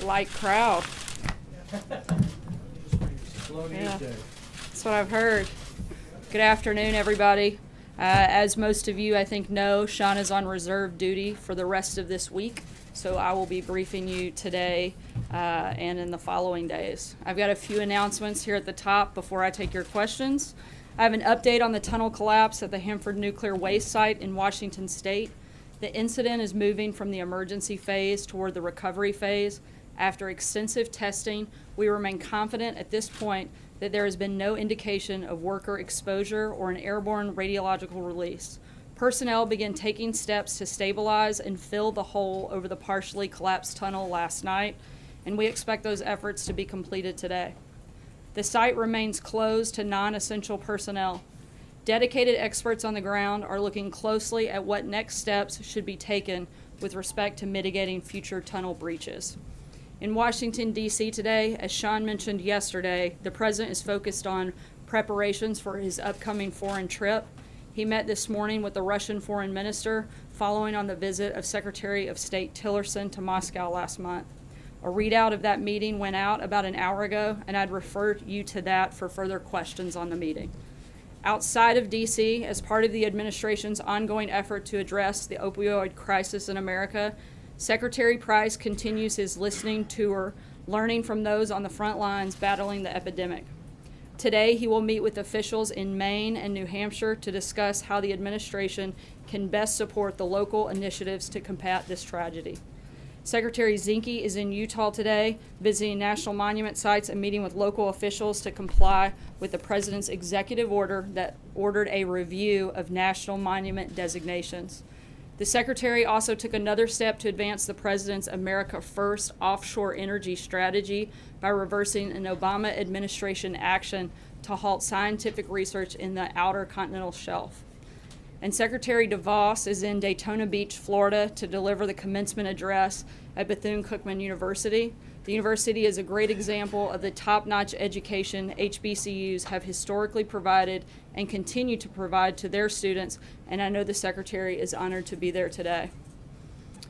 light crowd. Yeah, that's what I've heard. Good afternoon, everybody. As most of you, I think, know, Sean is on reserve duty for the rest of this week, so I will be briefing you today and in the following days. I've got a few announcements here at the top before I take your questions. I have an update on the tunnel collapse at the Hanford Nuclear Waste Site in Washington State. The incident is moving from the emergency phase toward the recovery phase. After extensive testing, we remain confident at this point that there has been no indication of worker exposure or an airborne radiological release. Personnel began taking steps to stabilize and fill the hole over the partially collapsed tunnel last night, and we expect those efforts to be completed today. The site remains closed to non-essential personnel. Dedicated experts on the ground are looking closely at what next steps should be taken with respect to mitigating future tunnel breaches. In Washington, D.C. today, as Sean mentioned yesterday, the president is focused on preparations for his upcoming foreign trip. He met this morning with the Russian foreign minister following on the visit of Secretary of State Tillerson to Moscow last month. A readout of that meeting went out about an hour ago, and I'd refer you to that for further questions on the meeting. Outside of D.C., as part of the administration's ongoing effort to address the opioid crisis in America, Secretary Price continues his listening tour, learning from those on the front lines battling the epidemic. Today, he will meet with officials in Maine and New Hampshire to discuss how the administration can best support the local initiatives to combat this tragedy. Secretary Zinke is in Utah today, visiting national monument sites and meeting with local officials to comply with the president's executive order that ordered a review of national monument designations. The secretary also took another step to advance the president's America First offshore energy strategy by reversing an Obama administration action to halt scientific research in the outer continental shelf. And Secretary DeVos is in Daytona Beach, Florida, to deliver the commencement address at Bethune-Cookman University. The university is a great example of the top-notch education HBCUs have historically provided and continue to provide to their students, and I know the Secretary is honored to be there today.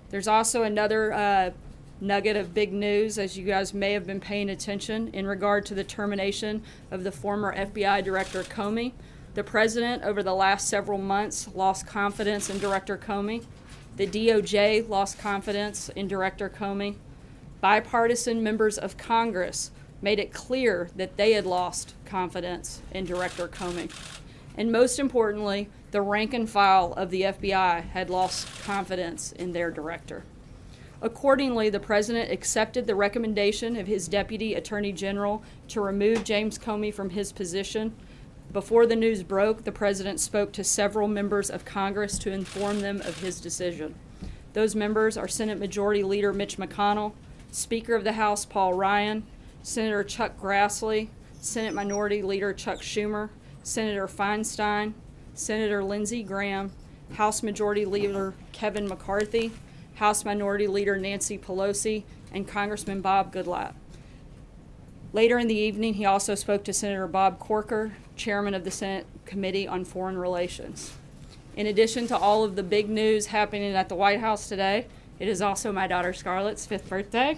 There's also another nugget of big news, as you guys may have been paying attention, in regard to the termination of the former FBI Director Comey. The President, over the last several months, lost confidence in Director Comey. The DOJ lost confidence in Director Comey. Bipartisan members of Congress made it clear that they had lost confidence in Director Comey. And most importantly, the rank and file of the FBI had lost confidence in their director. Accordingly, the President accepted the recommendation of his Deputy Attorney General to remove James Comey from his position. Before the news broke, the President spoke to several members of Congress to inform them of his decision. Those members are Senate Majority Leader Mitch McConnell, Speaker of the House Paul Ryan, Senator Chuck Grassley, Senate Minority Leader Chuck Schumer, Senator Feinstein, Senator Lindsey Graham, House Majority Leader Kevin McCarthy, House Minority Leader Nancy Pelosi, and Congressman Bob Goodlatte. Later in the evening, he also spoke to Senator Bob Corker, Chairman of the Senate Committee on Foreign Relations. In addition to all of the big news happening at the White House today, it is also my daughter Scarlett's 5th birthday.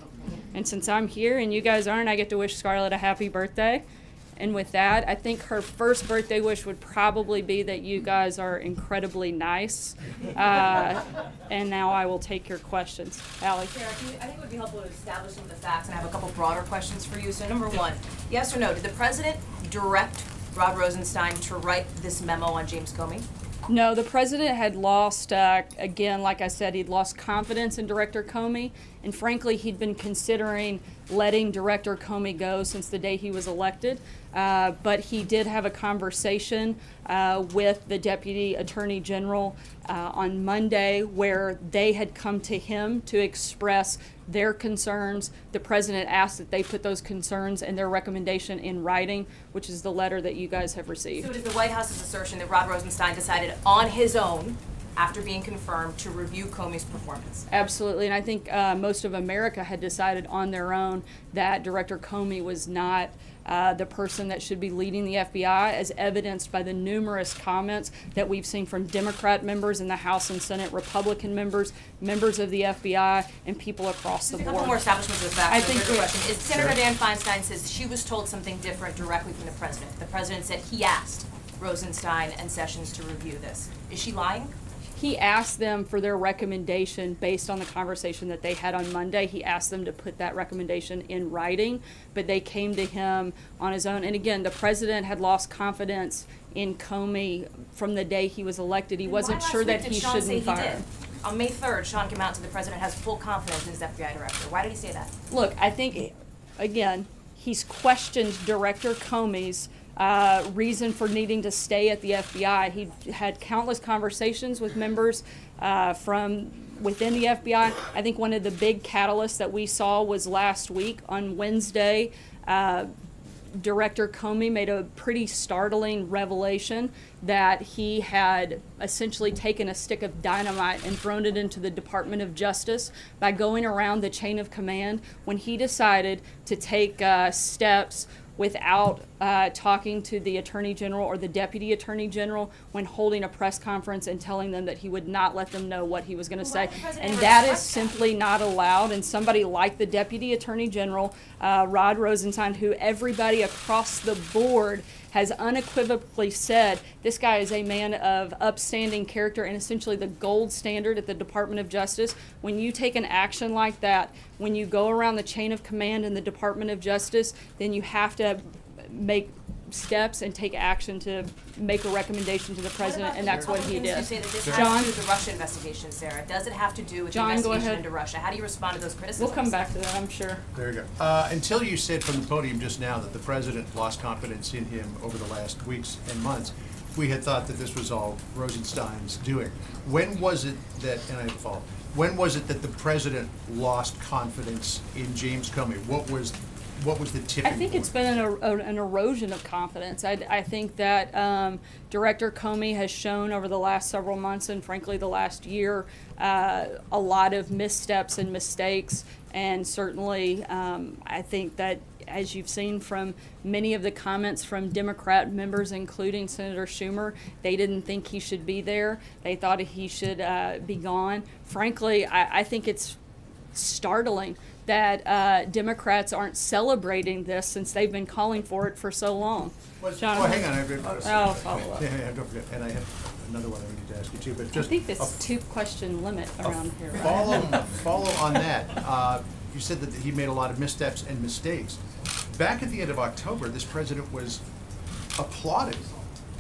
And since I'm here and you guys aren't, I get to wish Scarlett a happy birthday. And with that, I think her first birthday wish would probably be that you guys are incredibly nice. And now I will take your questions. Allie. Chair, I think it would be helpful to establish some of the facts, and I have a couple broader questions for you. So number one, yes or no, did the President direct Rod Rosenstein to write this memo on James Comey? No, the President had lost, again, like I said, he'd lost confidence in Director Comey, and frankly, he'd been considering letting Director Comey go since the day he was elected. But he did have a conversation with the Deputy Attorney General on Monday where they had come to him to express their concerns. The President asked that they put those concerns and their recommendation in writing, which is the letter that you guys have received. So it is the White House's assertion that Rod Rosenstein decided on his own after being confirmed, to review Comey's performance? Absolutely, and I think most of America had decided on their own that Director Comey was not the person that should be leading the FBI, as evidenced by the numerous comments that we've seen from Democrat members in the House and Senate, Republican members, members of the FBI, and people across the There's a board. couple more establishments of the facts. I think Bigger question is, Senator Sure. Dan Feinstein says she was told something different directly from the president. The president said he asked Rosenstein and Sessions to review this. Is she lying? He asked them for their recommendation based on the conversation that they had on Monday. He asked them to put that recommendation in writing, but they came to him on his own. And again, the president had lost confidence in Comey from the day he was elected. He Then wasn't why sure last that week he did Sean shouldn't say he fire did? him. On May 3rd, Sean came out and said the president has full confidence in his FBI director. Why did he say that? Look, I think, again, he's questioned Director Comey's reason for needing to stay at the FBI. He had countless conversations with members from within the FBI. I think one of the big catalysts that we saw was last week on Wednesday. Director Comey made a pretty startling revelation that he had essentially taken a stick of dynamite and thrown it into the Department of Justice by going around the chain of command when he decided to take steps without talking to the Attorney General or the Deputy Attorney General when holding a press conference and telling them that he would not let them know what he was going to say. Why did the president And ever that is express that? simply not allowed. And somebody like the Deputy Attorney General, Rod Rosenstein, who everybody across the board has unequivocally said this guy is a man of upstanding character and essentially the gold standard at the Department of Justice. When you take an action like that, when you go around the chain of command in the Department of Justice, then you have to make steps and take action to make a recommendation to the president, and that's what he did. You say that this has John? to do with the Russia investigation, Sarah. Does it have to do with John, the go investigation ahead. into Russia? How do you respond to those criticisms? We'll come back to that, I'm sure. There you go. Until you said from the podium just now that the president lost confidence in him over the last weeks and months, we had thought that this was all Rosenstein's doing. When was it that, and I have a follow-up, when was it that the president lost confidence in James Comey? What was the tipping I think point? it's been an erosion of confidence. I think that Director Comey has shown over the last several months and frankly the last year a lot of missteps and mistakes, and certainly I think that as you've seen from many of the comments from Democrat members, including Senator Schumer, they didn't think he should be there. They thought he should be gone. Frankly, I think it's startling that Democrats aren't celebrating this since they've been calling for it for so long. John, Well, hang on. I'll follow up. Yeah, don't forget. And I have another one I need to ask you too, but I just think this is two-question limit around here. right? follow on that. You said that he made a lot of missteps and mistakes. Back at the end of October, this president was applauding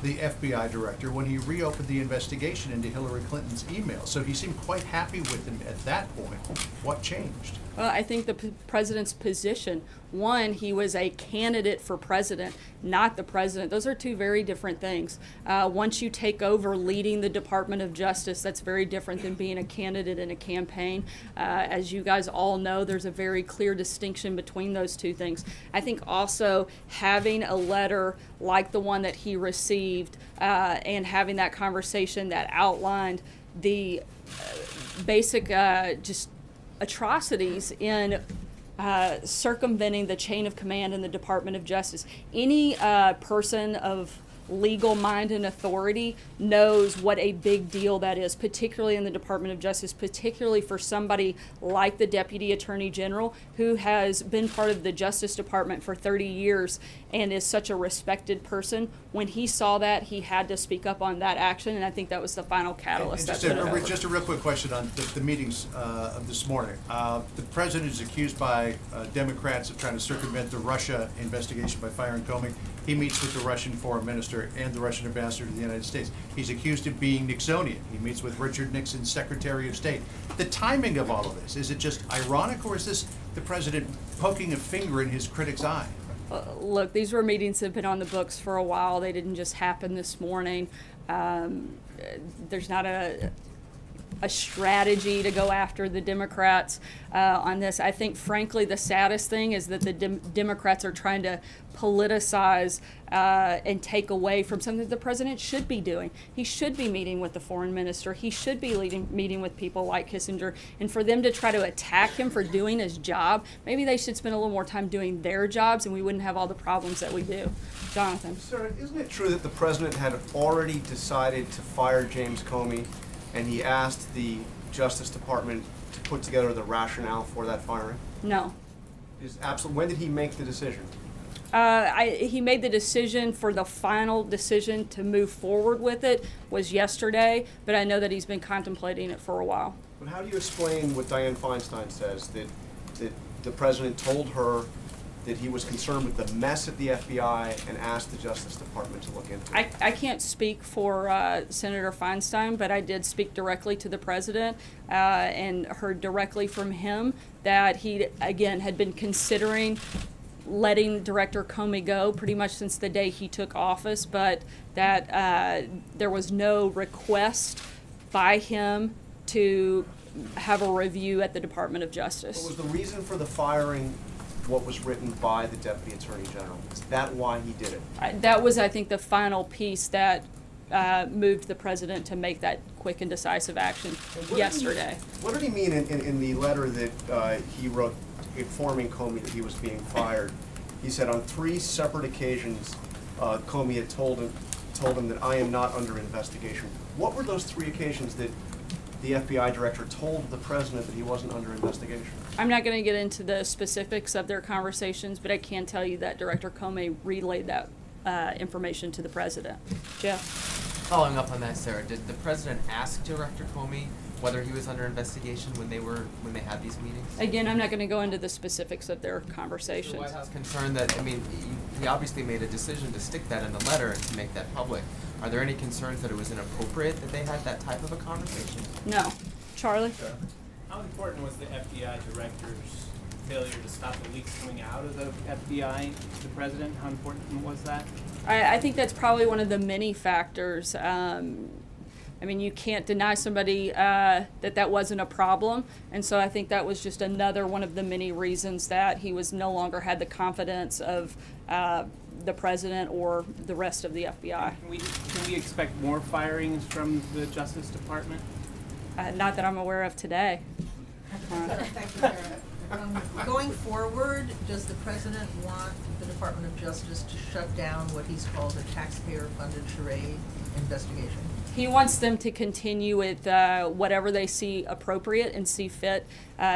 the FBI director when he reopened the investigation into Hillary Clinton's email. So he seemed quite happy with him at that point. What changed? Well, I think the president's position, one, he was a candidate for president, not the president. Those are two very different things. Once you take over leading the Department of Justice, that's very different than being a candidate in a campaign. As you guys all know, there's a very clear distinction between those two things. I think also having a letter like the one that he received and having that conversation that outlined the basic just atrocities in circumventing the chain of command in the Department of Justice. Any person of legal mind and authority knows what a big deal that is, particularly in the Department of Justice, particularly for somebody like the Deputy Attorney General, who has been part of the Justice Department for 30 years and is such a respected person. When he saw that, he had to speak up on that action, and I think that was the final catalyst. And just a real quick question on the meetings of this morning. The president is accused by Democrats of trying to circumvent the Russia investigation by firing Comey. He meets with the Russian foreign minister and the Russian ambassador to the United States. He's accused of being Nixonian. He meets with Richard Nixon's Secretary of State. The timing of all of this, is it just ironic, or is this the president poking a finger in his critic's eye? Look, these were meetings that have been on the books for a while. They didn't just happen this morning. There's not a a strategy to go after the Democrats on this. I think, frankly, the saddest thing is that the Democrats are trying to politicize and take away from something that the president should be doing. He should be meeting with the foreign minister. He should be meeting with people like Kissinger. And for them to try to attack him for doing his job, maybe they should spend a little more time doing their jobs, and we wouldn't have all the problems that we do. Jonathan. Sir, isn't it true that the president had already decided to fire James Comey, and he asked the Justice Department to put together the rationale for that firing? No. When did he make the decision? He made the decision for the final decision to move forward with it was yesterday, but I know that he's been contemplating it for a while. But how do you explain what Dianne Feinstein says, that the president told her that he was concerned with the mess at the FBI and asked the Justice Department to look into it? I can't speak for Senator Feinstein, but I did speak directly to the president and heard directly from him that he, again, had been considering letting Director Comey go pretty much since the day he took office, but that there was no request by him to have a review at the Department of Justice. What was the reason for the firing what was written by the Deputy Attorney General? Is that why he did it? That was, I think, the final piece that moved the president to make that quick and decisive action yesterday. What did he mean in the letter that he wrote informing Comey that he was being fired? He said on 3 separate occasions, Comey had told him that I am not under investigation. What were those 3 occasions that the FBI director told the president that he wasn't under investigation? I'm not going to get into the specifics of their conversations, but I can tell you that Director Comey relayed that information to the president. Jeff? Following up on that, Sarah, did the president ask Director Comey whether he was under investigation when they had these meetings? Again, I'm not going to go into the specifics of their Is conversations. the White House concerned that, I mean, he obviously made a decision to stick that in the letter and to make that public. Are there any concerns that it was inappropriate that they had that type of a conversation? No. Charlie? How important was the FBI director's failure to stop the leaks coming out of the FBI to the president? How important was that? I think that's probably one of the many factors. I mean, you can't deny somebody that wasn't a problem, and so I think that was just another one of the many reasons that he was no longer had the confidence of the president or the rest of the FBI. Can we expect more firings from the Justice Department? Not that I'm aware of today. Thank you, Sarah. Going forward, does the president want the Department of Justice to shut down what he's called a taxpayer-funded charade investigation? He wants them to continue with whatever they see appropriate and see fit,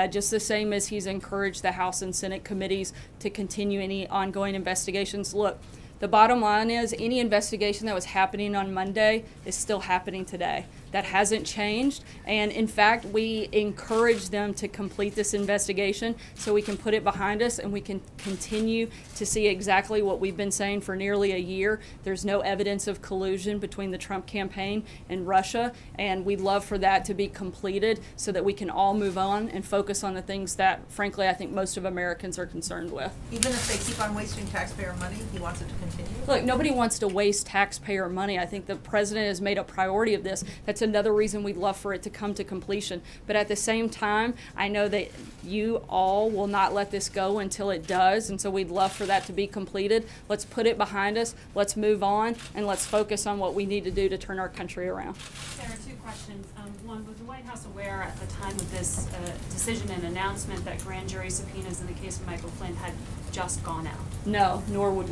just the same as he's encouraged the House and Senate committees to continue any ongoing investigations. Look, the bottom line is any investigation that was happening on Monday is still happening today. That hasn't changed, and in fact, we encourage them to complete this investigation so we can put it behind us and we can continue to see exactly what we've been saying for nearly a year. There's no evidence of collusion between the Trump campaign and Russia, and we'd love for that to be completed so that we can all move on and focus on the things that, frankly, I think most of Americans are concerned with. Even if they keep on wasting taxpayer money, he wants it to continue? Look, nobody wants to waste taxpayer money. I think the president has made a priority of this. That's another reason we'd love for it to come to completion. But at the same time, I know that you all will not let this go until it does, and so we'd love for that to be completed. Let's put it behind us, let's move on, and let's focus on what we need to do to turn our country around. Sarah, 2 questions. One, was the White House aware at the time of this decision and announcement that grand jury subpoenas in the case of Michael Flynn had just gone out? No, nor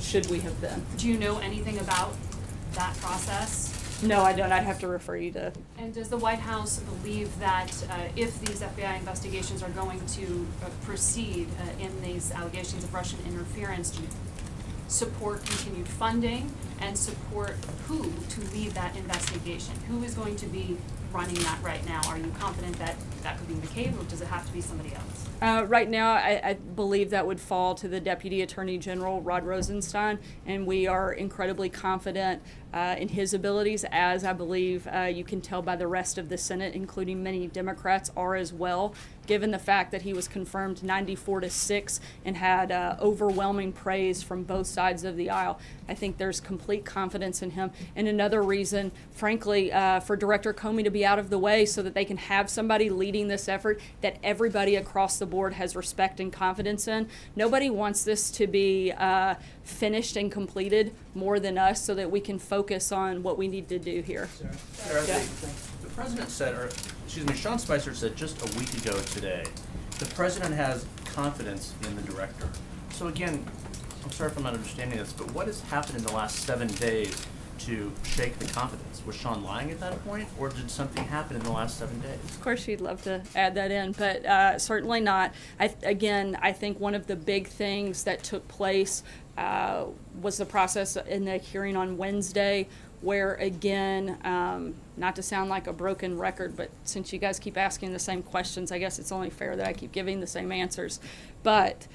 should we have been. Do you know anything about that process? No, I don't. I'd have to refer you to. And does the White House believe that if these FBI investigations are going to proceed in these allegations of Russian interference, do you support continued funding and support who to lead that investigation? Who is going to be running that right now? Are you confident that that could be McCabe, or does it have to be somebody else? Right now, I believe that would fall to the Deputy Attorney General, Rod Rosenstein, and we are incredibly confident in his abilities, as I believe you can tell by the rest of the Senate, including many Democrats, are as well, given the fact that he was confirmed 94-6 and had overwhelming praise from both sides of the aisle. I think there's complete confidence in him. And another reason, frankly, for Director Comey to be somebody out of the way so that they can have somebody leading this effort that everybody across the board has respect and confidence in. Nobody wants this to be finished and completed more than us, so that we can focus on what we need to do here. Sarah, Yeah. the president said, or excuse me, Sean Spicer said just a week ago today, the president has confidence in the director. So again, I'm sorry if I'm not understanding this, but what has happened in the last 7 days to shake the confidence? Was Sean lying at that point, or did something happen in the last 7 days? Of course, she'd love to add that in, but certainly not. I think one of the big things that took place was the process in the hearing on Wednesday, where again, not to sound like a broken record, but since you guys keep asking the same questions, I guess it's only fair that I keep giving the same answers. But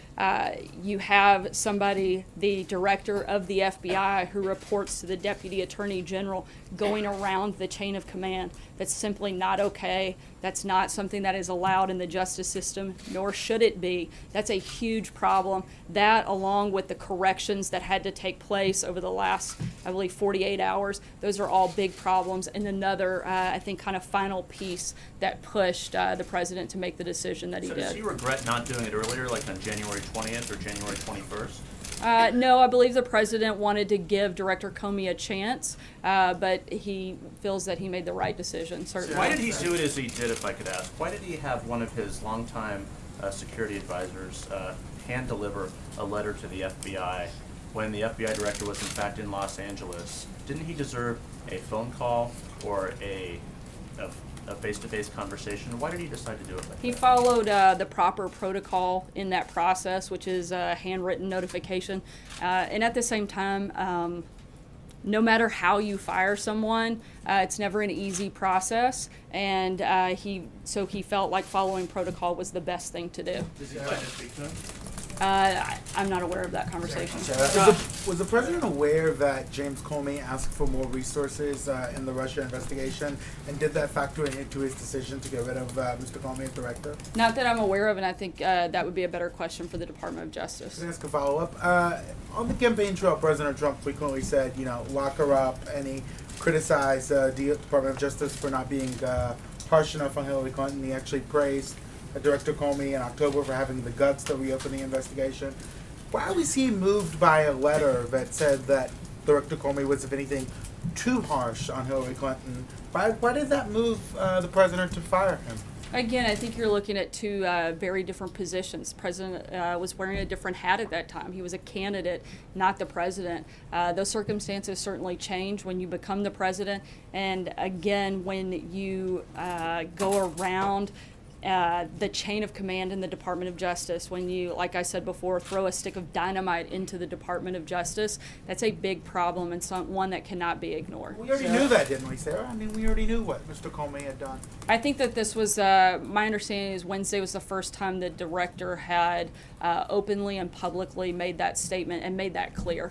you have somebody, the director of the FBI, who reports to the Deputy Attorney General, going around the chain of command. That's simply not okay. That's not something that is allowed in the justice system, nor should it be. That's a huge problem. That, along with the corrections that had to take place over the last, I believe, 48 hours, those are all big problems. And another, I think, kind of final piece that pushed the president to make the decision that he So did. does he regret not doing it earlier, like on January 20th or January 21st? No, I believe the president wanted to give Director Comey a chance, but he feels that he made the right decision, certainly. Why did he do it as he did, if I could ask? Why did he have one of his longtime security advisors hand deliver a letter to the FBI when the FBI director was in fact in Los Angeles? Didn't he deserve a phone call or a face-to-face conversation? Why did he decide to do it like He that? followed the proper protocol in that process, which is a handwritten notification. And at the same time, no matter how you fire someone, it's never an easy process. And he felt like following protocol was the best thing to do. Does he plan to speak to him? I'm not aware of that conversation. Was the president aware that James Comey asked for more resources in the Russia investigation, and did that factor into his decision to get rid of Mr. Comey as director? Not that I'm aware of, and I think that would be a better question for the Department of Justice. Can I ask a follow-up? On the campaign trail, President Trump frequently said, lock her up, and he criticized the Department of Justice for not being harsh enough on Hillary Clinton. He actually praised Director Comey in October for having the guts to reopen the investigation. Why was he moved by a letter that said that Director Comey was, if anything, too harsh on Hillary Clinton? Why did that move the president to fire him? Again, I think you're looking at two very different positions. The president was wearing a different hat at that time. He was a candidate, not the president. Those circumstances certainly change when you become the president. And again, when you go around the chain of command in the Department of Justice, when you, like I said before, throw a stick of dynamite into the Department of Justice, that's a big problem and one that cannot be ignored. We already knew that, didn't we, Sarah? I mean, we already knew what Mr. Comey had done. I think that this was, my understanding is Wednesday was the first time the director had openly and publicly made that statement and made that clear.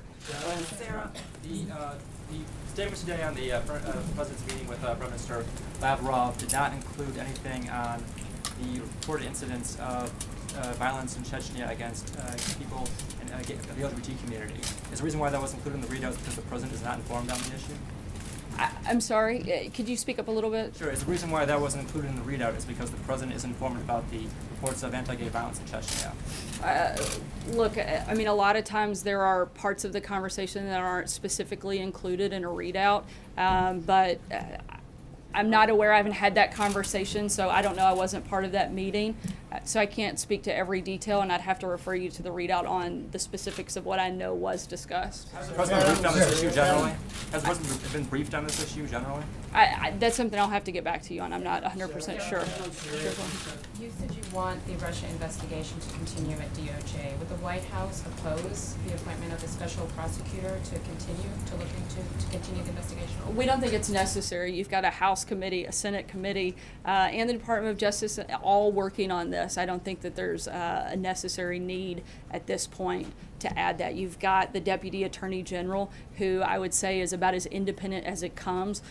Sarah? The statements today on the President's meeting with Prime Minister Lavrov did not include anything on the reported incidents of violence in Chechnya against people in the LGBT community. Is the reason why that was included in the readout because the President is not informed on the issue? I'm sorry, could you speak up a little bit? Sure. Is the reason why that wasn't included in the readout is because the President is informed about the reports of anti-gay violence in Chechnya? Look, I mean, a lot of times there are parts of the conversation that aren't specifically included in a readout, but I'm not aware. I haven't had that conversation, so I don't know. I wasn't part of that meeting, so I can't speak to every detail, and I'd have to refer you to the readout on the specifics of what I know was discussed. Has the President briefed on this issue generally? Has the President been briefed on this issue generally? That's something I'll have to get back to you on. I'm not 100% sure. You said you want the Russia investigation to continue at DOJ. Would the White House oppose the appointment of a special prosecutor to continue to continue the investigation? We don't think it's necessary. You've got a House committee, a Senate committee, and the Department of Justice all working on this. I don't think that there's a necessary need at this point to add that. You've got the Deputy Attorney General, who I would say is about as independent as it comes,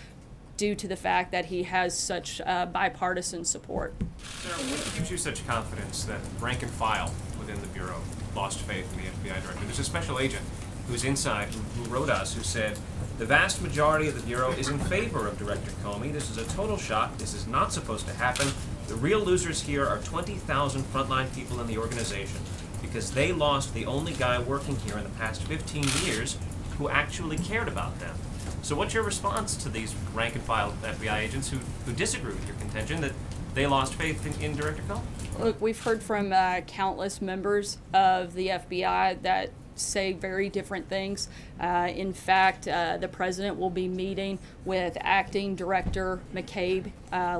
due to the fact that he has such bipartisan support. Sarah, what gives you such confidence that rank and file within the Bureau lost faith in the FBI director? There's a special agent who's inside, who wrote us, who said, the vast majority of the Bureau is in favor of Director Comey. This is a total shock. This is not supposed to happen. The real losers here are 20,000 frontline people in the organization because they lost the only guy working here in the past 15 years who actually cared about them. So what's your response to these rank-and-file FBI agents who disagree with your contention that they lost faith in Director Comey? Look, we've heard from countless members of the FBI that say very different things. In fact, the president will be meeting with acting director McCabe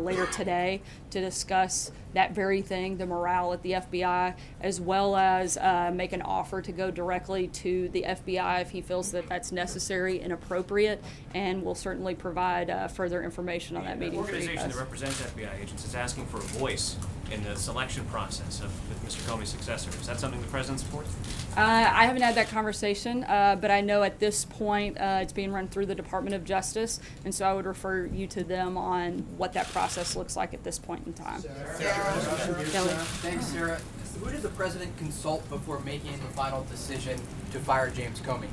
later today to discuss that very thing, the morale at the FBI, as well as make an offer to go directly to the FBI if he feels that that's necessary and appropriate, and will certainly provide further information on that meeting. The organization that represents FBI agents is asking for a voice in the selection process of Mr. Comey's successor. Is that something the president supports? I haven't had that conversation, but I know at this point it's being run through the Department of Justice, and so I would refer you to them on what that process looks like at this point in time. Kelly. Thanks, Sarah. Who did the president consult before making the final decision to fire James Comey?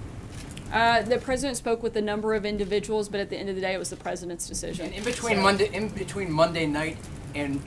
The president spoke with a number of individuals, but at the end of the day, it was the president's decision. And in between Monday night and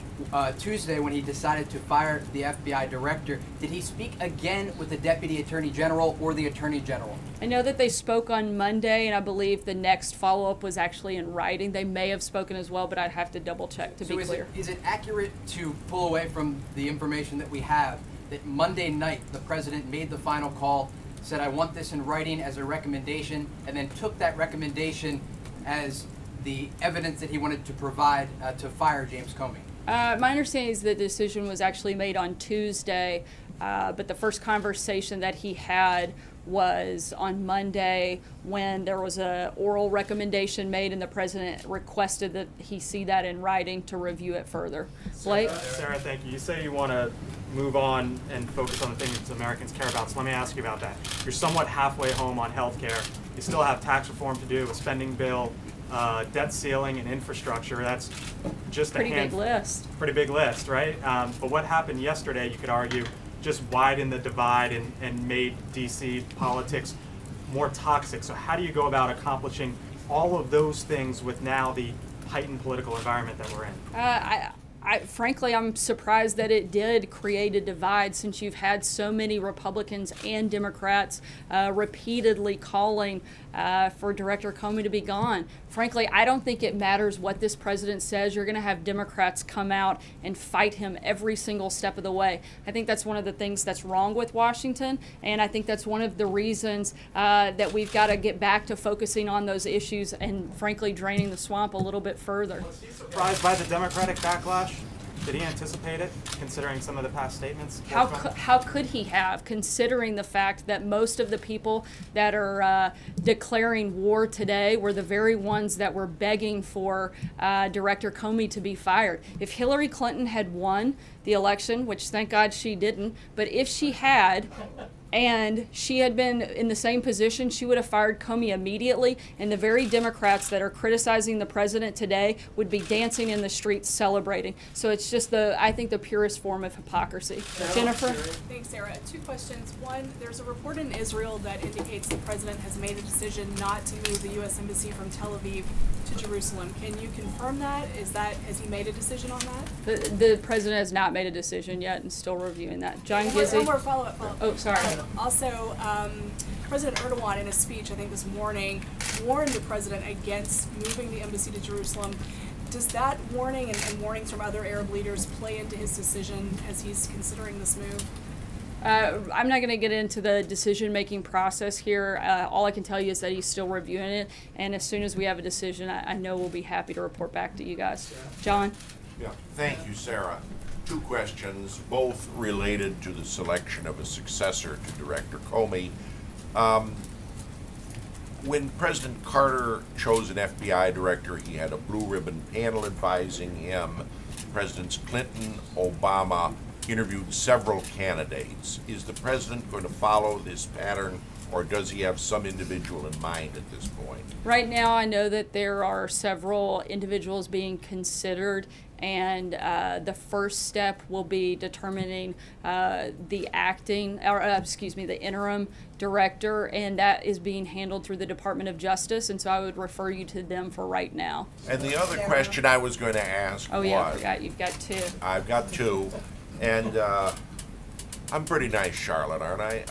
Tuesday, when he decided to fire the FBI director, did he speak again with the deputy attorney general or the attorney general? I know that they spoke on Monday, and I believe the next follow-up was actually in writing. They may have spoken as well, but I'd have to double-check to be clear. Is it accurate to pull away from the information that we have that Monday night the president made the final call, said, I want this in writing as a recommendation, and then took that recommendation as the evidence that he wanted to provide to fire James Comey? My understanding is the decision was actually made on Tuesday, but the first conversation that he had was on Monday when there was a oral recommendation made and the president requested that he see that in writing to review it further. Blake? Sarah, thank you. You say you want to move on and focus on the things Americans care about, so let me ask you about that. You're somewhat halfway home on health care. You still have tax reform to do, a spending bill, debt ceiling, and infrastructure. That's just Pretty big list. Pretty big list, right? But what happened yesterday, you could argue, just widened the divide and made DC politics more toxic. So how do you go about accomplishing all of those things with now the heightened political environment that we're in? Frankly, I'm surprised that it did create a divide, since you've had so many Republicans and Democrats repeatedly calling for Director Comey to be gone. Frankly, I don't think it matters what this president says. You're going to have Democrats come out and fight him every single step of the way. I think that's one of the things that's wrong with Washington, and I think that's one of the reasons that we've got to get back to focusing on those issues and, frankly, draining the swamp a little bit further. Was he surprised by the Democratic backlash? Did he anticipate it, considering some of the past statements? How could he have, considering the fact that most of the people that are declaring war today were the very ones that were begging for Director Comey to be fired? If Hillary Clinton had won the election, which thank God she didn't, but if she had, and she had been in the same position, she would have fired Comey immediately, and the very Democrats that are criticizing the president today would be dancing in the streets celebrating. So it's just I think the purest form of hypocrisy. Jennifer? Thanks, Sarah. 2 questions. One, there's a report in Israel that indicates the president has made a decision not to move the U.S. Embassy from Tel Aviv to Jerusalem. Can you confirm that? Has he made a decision on that? The president has not made a decision yet and still reviewing that. John Gizzi? One more follow-up. Oh, sorry. Also, President Erdogan, in a speech, I think this morning, warned the president against moving the embassy to Jerusalem. Does that warning and warnings from other Arab leaders play into his decision as he's considering this move? I'm not going to get into the decision-making process here. All I can tell you is that he's still reviewing it, and as soon as we have a decision, I know we'll be happy to report back to you guys. John? Yeah, thank you, Sarah. 2 questions, both related to the selection of a successor to Director Comey. When President Carter chose an FBI director, he had a blue ribbon panel advising him. Presidents Clinton, Obama interviewed several candidates. Is the president going to follow this pattern or does he have some individual in mind at this point? Right now, I know that there are several individuals being considered, and the first step will be determining the interim director, and that is being handled through the Department of Justice, and so I would refer you to them for right now. And the other question I was going to ask Oh was... yeah, I forgot, you've got two. I've got two, and I'm pretty nice, Charlotte, aren't I?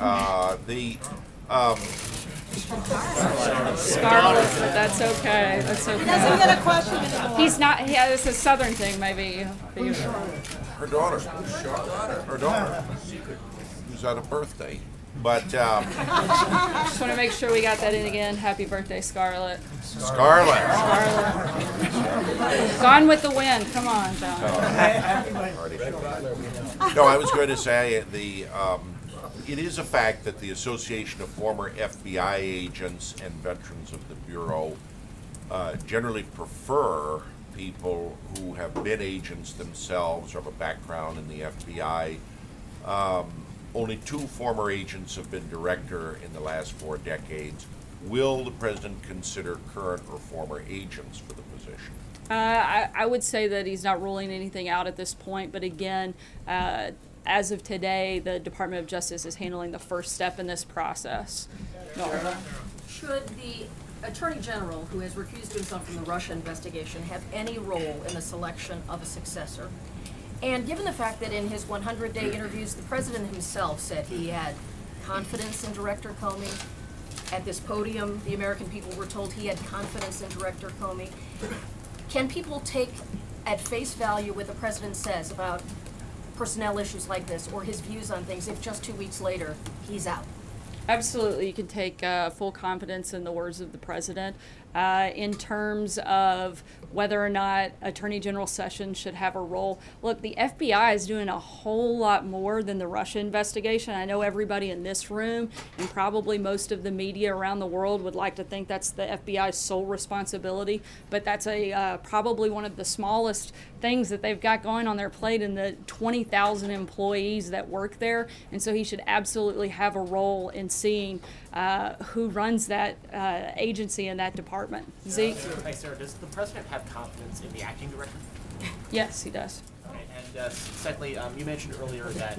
Scarlet, but that's okay, that's okay. He doesn't get a question anymore. He's not, yeah, it's a southern thing, maybe. Her daughter. Her daughter. Who's had a birthday. But, Just want to make sure we got that in again. Happy birthday, Scarlett. Scarlett. Gone with the wind. Come on, John. No, I was going to say it is a fact that the Association of Former FBI Agents and Veterans of the Bureau generally prefer people who have been agents themselves or have a background in the FBI. Only 2 former agents have been director in the last 4 decades. Will the president consider current or former agents for the position? I would say that he's not ruling anything out at this point, but again, as of today, the Department of Justice is handling the first step in this process. Should the Attorney General, who has recused himself from the Russia investigation, have any role in the selection of a successor? And given the fact that in his 100-day interviews, the president himself said he had confidence in Director Comey, at this podium, the American people were told he had confidence in Director Comey. Can people take at face value what the president says about personnel issues like this, or his views on things, if just 2 weeks later he's out? Absolutely, you can take full confidence in the words of the president. In terms of whether or not Attorney General Sessions should have a role, look, the FBI is doing a whole lot more than the Russia investigation. I know everybody in this room and probably most of the media around the world would like to think that's the FBI's sole responsibility, but that's probably one of the smallest things that they've got going on their plate in the 20,000 employees that work there, and so he should absolutely have a role in seeing who runs that agency and that department. Zeke? Hi, Sarah. Does the president have confidence in the acting director? Yes, he does. Okay. And secondly, you mentioned earlier that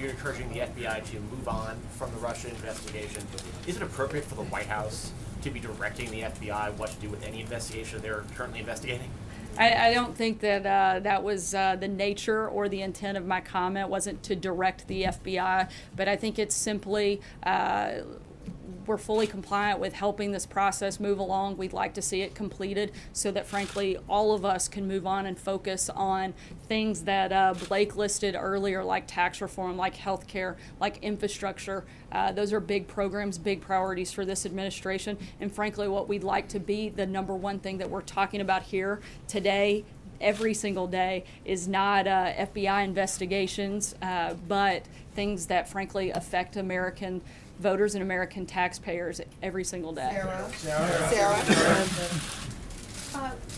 you're encouraging the FBI to move on from the Russia investigation. Is it appropriate for the White House to be directing the FBI what to do with any investigation they're currently investigating? I don't think that that was the nature or the intent of my comment. It wasn't to direct the FBI, but I think it's simply we're fully compliant with helping this process move along. We'd like to see it completed so that, frankly, all of us can move on and focus on things that Blake listed earlier, like tax reform, like health care, like infrastructure. Those are big programs, big priorities for this administration, and frankly, what we'd like to be the #1 thing that we're talking about here today, every single day, is not FBI investigations, but things that, frankly, affect American voters and American taxpayers every single day. Sarah.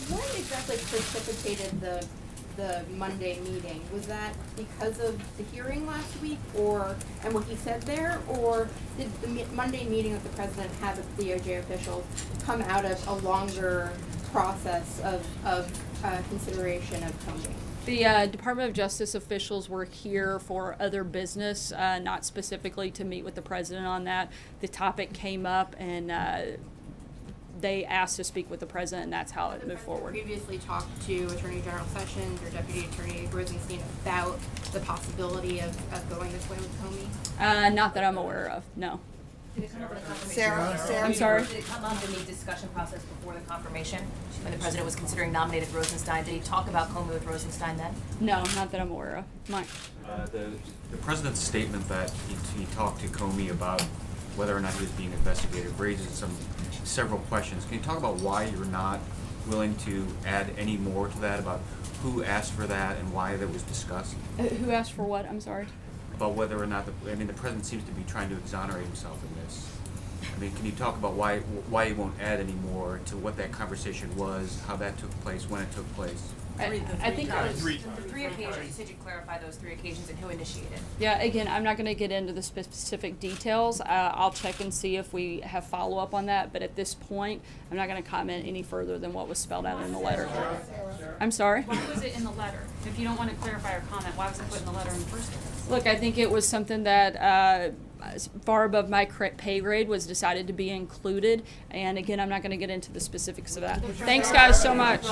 What exactly precipitated the Monday meeting? Was that because of the hearing last week, and what he said there, or did the Monday meeting with the president have the DOJ officials come out of a longer process of consideration of Comey? The Department of Justice officials were here for other business, not specifically to meet with the president on that. The topic came up, and they asked to speak with the president, and that's how it moved forward. Previously talked to Attorney General Sessions or Deputy Attorney Rosenstein about the possibility of going this way with Comey? Not that I'm aware of, no. Did it come up in the confirmation? Sarah? I'm sorry? Did it come up in the discussion process before the confirmation? When the president was considering nominating Rosenstein, did he talk about Comey with Rosenstein then? No, not that I'm aware of. Mike? The president's statement that he talked to Comey about whether or not he was being investigated raises several questions. Can you talk about why you're not willing to add any more to that, about who asked for that and why that was discussed? Who asked for what? I'm sorry. About whether or not the president seems to be trying to exonerate himself in this. I mean, can you talk about why he won't add any more to what that conversation was, how that took place, when it took place? I think that was, The 3 occasions, you said you'd clarify those 3 occasions and who initiated. yeah, again, I'm not gonna get into the specific details. I'll check and see if we have follow-up on that, but at this point, I'm not gonna comment any further than what was spelled out in the letter. I'm sorry? Why was it in the letter? If you don't want to clarify or comment, why was it put in the letter in the first place? Look, I think it was something that, far above my pay grade was decided to be included, and again, I'm not gonna get into the specifics of that. Thanks, guys, so much.